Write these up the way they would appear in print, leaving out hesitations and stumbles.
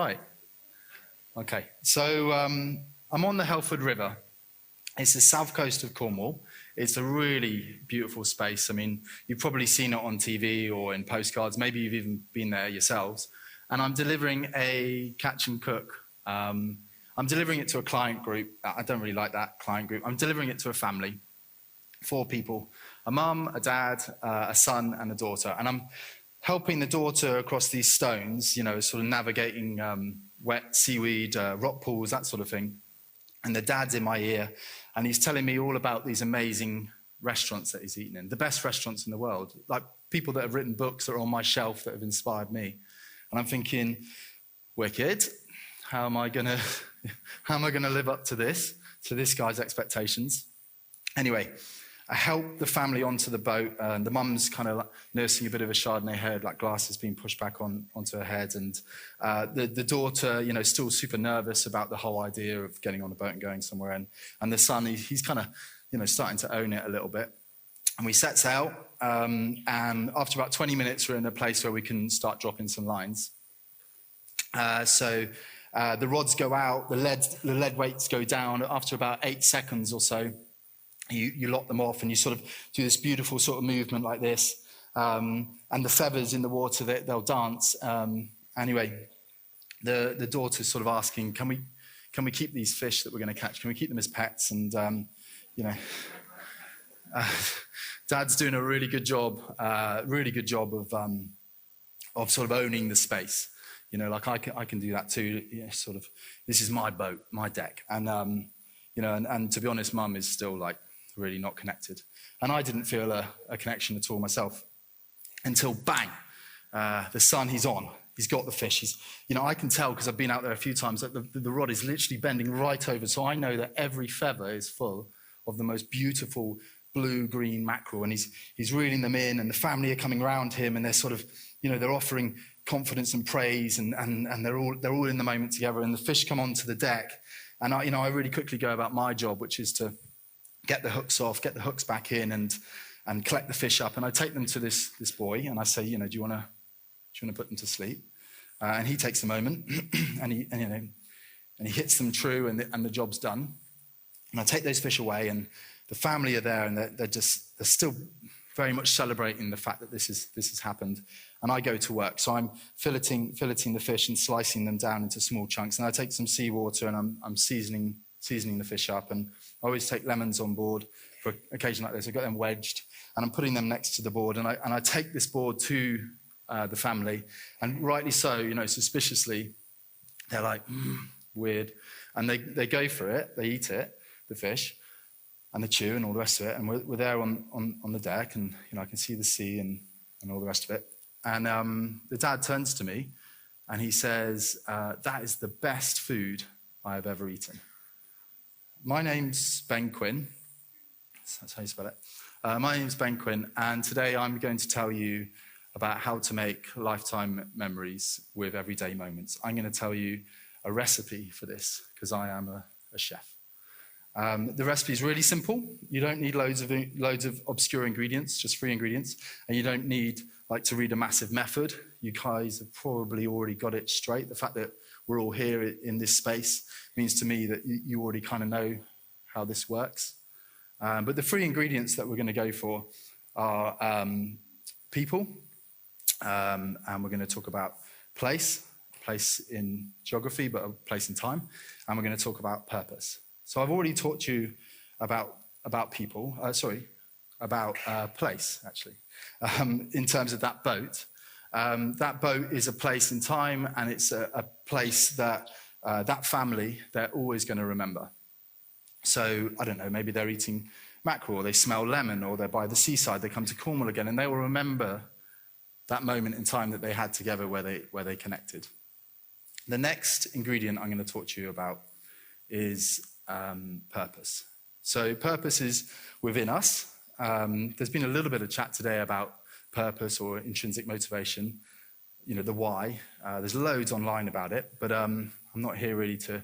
right. Okay, so I'm on the Helford River. It's the south coast of Cornwall. It's a really beautiful space. I mean, you've probably seen it on TV or in postcards. Maybe you've even been there yourselves. And I'm delivering a catch and cook. I'm delivering it to a client group. I don't really like that client group. I'm delivering it to a family, 4 people, a mum, a dad, a son, and a daughter. And I'm helping the daughter across these stones, sort of navigating wet seaweed, rock pools, that sort of thing. And the dad's in my ear, and he's telling me all about these amazing restaurants that he's eaten in, the best restaurants in the world, like people that have written books that are on my shelf that have inspired me. And I'm thinking, wicked, how am I gonna live up to this guy's expectations? Anyway, I help the family onto the boat, and the mum's kind of nursing a bit of a Chardonnay head, like glasses being pushed back onto her head. And the daughter, still super nervous about the whole idea of getting on the boat and going somewhere. And the son, he's kind of, starting to own it a little bit. And we set sail, and after about 20 minutes, we're in a place where we can start dropping some lines. So the rods go out, the lead weights go down. After about 8 seconds or so, you lock them off, and you sort of do this beautiful sort of movement like this. And the feathers in the water, they'll dance. Anyway, the daughter's sort of asking, can we keep these fish that we're going to catch? Can we keep them as pets? And, Dad's doing a really good job of sort of owning the space. Like I can do that too. Sort of, this is my boat, my deck. And, and to be honest, Mum is still like, really not connected. And I didn't feel a connection at all myself until bang, the son, he's on. He's got the fish. I can tell because I've been out there a few times that the rod is literally bending right over. So I know that every feather is full of the most beautiful blue-green mackerel. And he's reeling them in, and the family are coming around him, and they're sort of, they're offering confidence and praise, and they're all in the moment together. And the fish come onto the deck. And I really quickly go about my job, which is to get the hooks off, get the hooks back in, and collect the fish up. And I take them to this boy, and I say, do you want to put them to sleep? And he takes a moment, and he hits them true, and the job's done. And I take those fish away, and the family are there, and they're still very much celebrating the fact that this has happened. And I go to work, so I'm filleting the fish and slicing them down into small chunks. And I take some seawater, and I'm seasoning the fish up, and I always take lemons on board for occasions like this. I've got them wedged, and I'm putting them next to the board, and I take this board to the family, and rightly so, suspiciously, they're like, weird, and they go for it, they eat it, the fish, and they chew and all the rest of it, and we're there on the deck, and I can see the sea and all the rest of it, and the dad turns to me, and he says, that is the best food I have ever eaten. My name's Ben Quin. That's how you spell it. My name's Ben Quin, and today I'm going to tell you about how to make lifetime memories with everyday moments. I'm going to tell you a recipe for this, because I am a chef. The recipe is really simple. You don't need loads of obscure ingredients, just 3 ingredients, and you don't need to read a massive method. You guys have probably already got it straight. The fact that we're all here in this space means to me that you already kind of know how this works. But the 3 ingredients that we're going to go for are people, and we're going to talk about place in geography, but a place in time, and we're going to talk about purpose. So I've already taught you about people, about place, actually, in terms of that boat. That boat is a place in time, and it's a place that that family, they're always going to remember. So, I don't know, maybe they're eating mackerel, or they smell lemon, or they're by the seaside, they come to Cornwall again, and they will remember that moment in time that they had together where they connected. The next ingredient I'm going to talk to you about is purpose. So purpose is within us. There's been a little bit of chat today about purpose or intrinsic motivation, the why. There's loads online about it, but I'm not here really to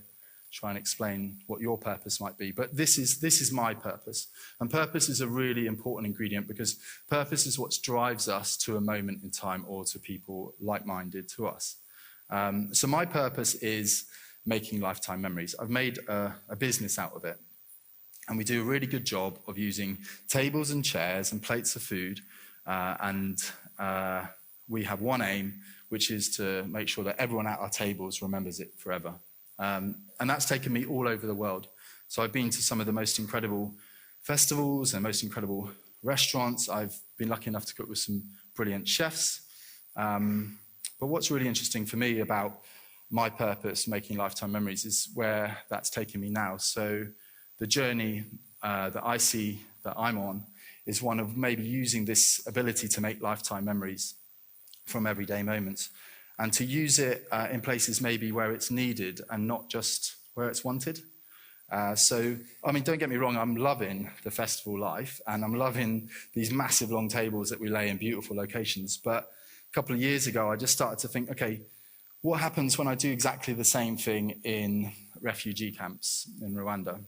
try and explain what your purpose might be. But this is my purpose. And purpose is a really important ingredient, because purpose is what drives us to a moment in time or to people like-minded to us. So my purpose is making lifetime memories. I've made a business out of it. And we do a really good job of using tables and chairs and plates of food. And we have one aim, which is to make sure that everyone at our tables remembers it forever. And that's taken me all over the world. So I've been to some of the most incredible festivals and most incredible restaurants. I've been lucky enough to cook with some brilliant chefs. But what's really interesting for me about my purpose, making lifetime memories, is where that's taken me now. So the journey that I see that I'm on is one of maybe using this ability to make lifetime memories from everyday moments and to use it in places maybe where it's needed and not just where it's wanted. So, I mean, don't get me wrong, I'm loving the festival life and I'm loving these massive long tables that we lay in beautiful locations. But a couple of years ago, I just started to think, okay, what happens when I do exactly the same thing in refugee camps in Rwanda?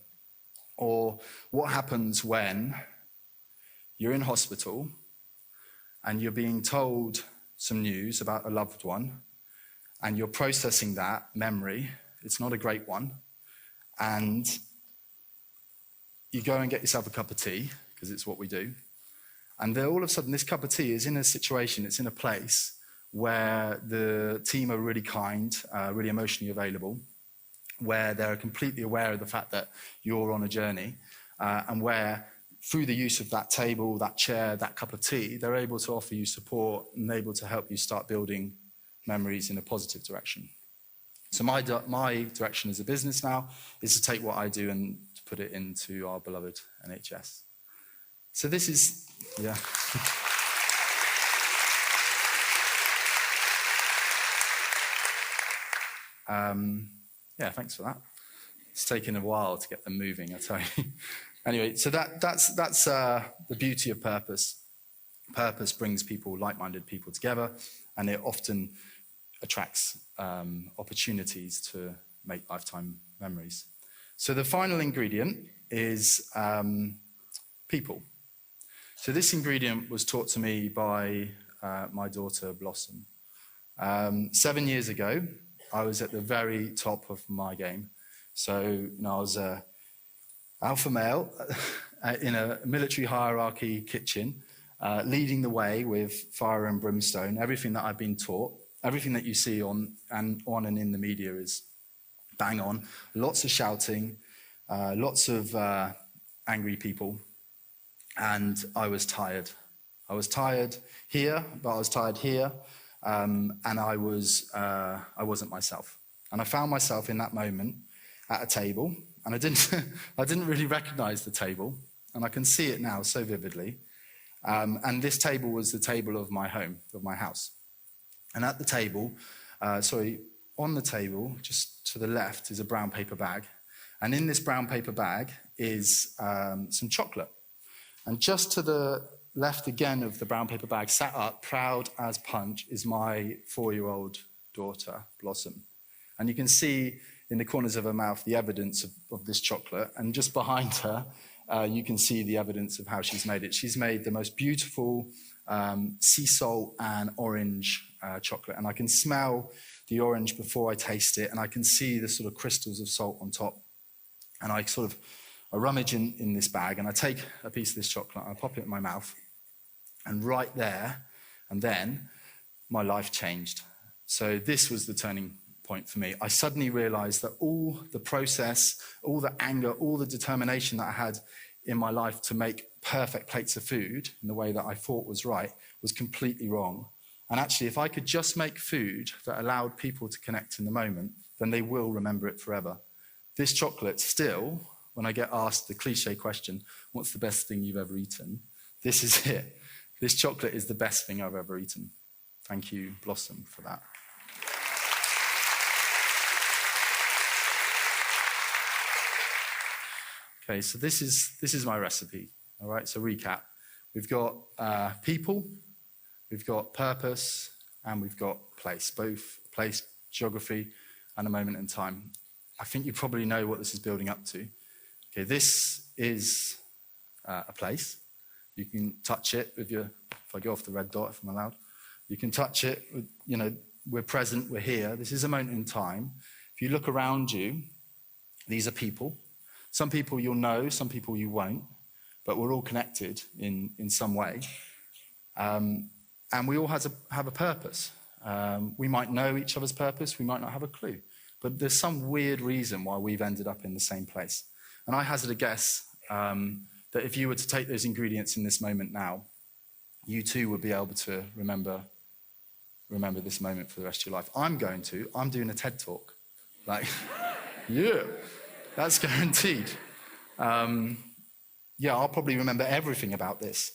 Or what happens when you're in hospital and you're being told some news about a loved one and you're processing that memory, it's not a great one, and you go and get yourself a cup of tea, because it's what we do, and then all of a sudden this cup of tea is in a situation, it's in a place where the team are really kind, really emotionally available, where they're completely aware of the fact that you're on a journey, and where through the use of that table, that chair, that cup of tea, they're able to offer you support and able to help you start building memories in a positive direction. So my direction as a business now is to take what I do and to put it into our beloved NHS. So this is, yeah. Yeah, thanks for that. It's taken a while to get them moving, I tell you. Anyway, so that's the beauty of purpose. Purpose brings people, like-minded people together, and it often attracts opportunities to make lifetime memories. So the final ingredient is people. So this ingredient was taught to me by my daughter, Blossom. 7 years ago, I was at the very top of my game. So I was a alpha male in a military hierarchy kitchen, leading the way with fire and brimstone, everything that I've been taught, everything that you see on and in the media is bang on. Lots of shouting, lots of angry people, and I was tired. I was tired here, but I was tired here, and I wasn't myself. And I found myself in that moment at a table, and I didn't really recognize the table, and I can see it now so vividly. And this table was the table of my home, of my house. And at the table, on the table, just to the left, is a brown paper bag. And in this brown paper bag is some chocolate. And just to the left again of the brown paper bag, sat up, proud as punch, is my 4-year-old daughter, Blossom. And you can see in the corners of her mouth the evidence of this chocolate. And just behind her, you can see the evidence of how she's made it. She's made the most beautiful sea salt and orange chocolate. And I can smell the orange before I taste it, and I can see the sort of crystals of salt on top. And I rummage in this bag, and I take a piece of this chocolate, and I pop it in my mouth. And right there, and then, my life changed. So this was the turning point for me. I suddenly realized that all the process, all the anger, all the determination that I had in my life to make perfect plates of food in the way that I thought was right was completely wrong. And actually, if I could just make food that allowed people to connect in the moment, then they will remember it forever. This chocolate still, when I get asked the cliche question, what's the best thing you've ever eaten? This is it. This chocolate is the best thing I've ever eaten. Thank you, Blossom, for that. Okay, so this is my recipe. All right, so recap. We've got people, we've got purpose, and we've got place. Both place, geography, and a moment in time. I think you probably know what this is building up to. Okay, this is a place. You can touch it with if I go off the red dot, if I'm allowed. You can touch it with, we're present, we're here. This is a moment in time. If you look around you, these are people. Some people you'll know, some people you won't, but we're all connected in some way. And we all have a purpose. We might know each other's purpose, we might not have a clue. But there's some weird reason why we've ended up in the same place. And I hazard a guess that if you were to take those ingredients in this moment now, you too would be able to remember this moment for the rest of your life. I'm doing a TED talk. Like, yeah, that's guaranteed. I'll probably remember everything about this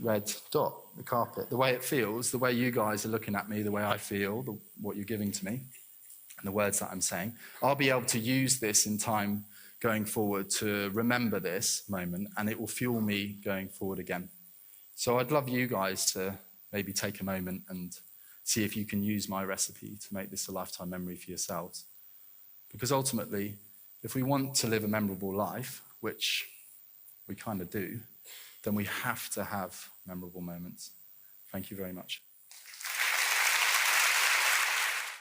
red dot, the carpet, the way it feels, the way you guys are looking at me, the way I feel, what you're giving to me, and the words that I'm saying. I'll be able to use this in time going forward to remember this moment, and it will fuel me going forward again. So I'd love you guys to maybe take a moment and see if you can use my recipe to make this a lifetime memory for yourselves. Because ultimately, if we want to live a memorable life, which we kind of do, then we have to have memorable moments. Thank you very much.